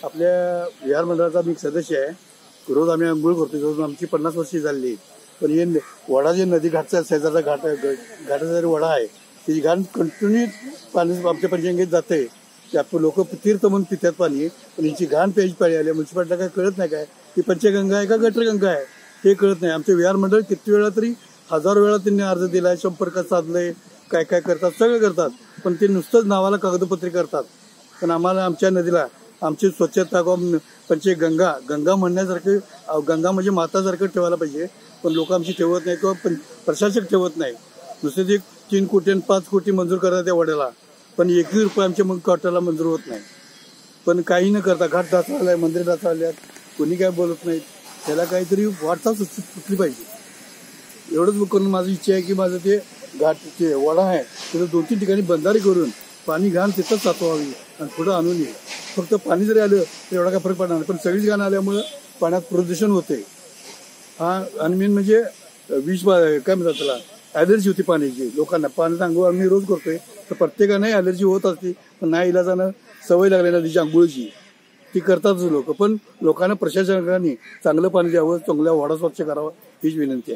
आपल्या विहार मंडळाचा मी एक सदस्य आहे. रोज आम्ही आंघोळ करतो. रोज आमची 50 वर्षे झाली. पण हे वडा जे नदी घाटचा शेजारचा घाटाचा जरी वडा आहे त्याची घाण कंटिन्यू पाणी आमच्या पंचगंगेत जाते. त्यात लोक तीर्थ म्हणून पितात पाणी. पण यांची घाण प्यायची पाळी आली. म्युन्सिपालिटीला काय कळत नाही काय ही पंचगंगा आहे का गटरगंगा आहे हे कळत नाही. आमचे विहार मंडळ किती वेळा तरी 1000 वेळा त्यांनी अर्ज दिलाय, संपर्क साधले, काय काय करतात, सगळं करतात. पण ते नुसतंच नावाला कागदपत्री करतात. पण आम्हाला आमच्या नदीला आमची स्वच्छता पंचगंगा गंगा म्हणण्यासारखं, गंगा म्हणजे मातासारखं ठेवायला पाहिजे. पण लोक आमची ठेवत नाही किंवा प्रशासक ठेवत नाही. नुसते ते 3 कोटी आणि 5 कोटी मंजूर करतात त्या वड्याला, पण 1 रुपये आमच्या मग कॉटाला मंजूर होत नाही. पण काही न करता घाट ढासळलाय, मंदिर ढासळल्यात, कोणी काय बोलत नाहीत. त्याला काहीतरी वाटचाल सुटली पाहिजे. एवढंच करून माझी इच्छा आहे की माझं ते घाट ते वडा आहे तिथं 2-3 ठिकाणी बंधारे करून पाणी घाण तिथंच साचवावी आणि पुढं आणून येईल. फक्त पाणी जरी आलं तर एवढा काय फरक पडणार नाही. पण सगळीच घाण आल्यामुळं पाण्यात प्रदूषण होते. हा आणि मेन म्हणजे विष काय म्हणतात त्याला ॲलर्जी होती पाण्याची. लोकांना पाण्याचा आंघोळ आम्ही रोज करतोय तर प्रत्येकाने ॲलर्जी होत असते. पण नाही इलाजानं सवय लागली नदीची आंघोळीची ती करतातच लोक. पण लोकांना प्रशासनाने चांगलं पाणी द्यावं, चांगला वडा स्वच्छ करावा हीच विनंती आहे.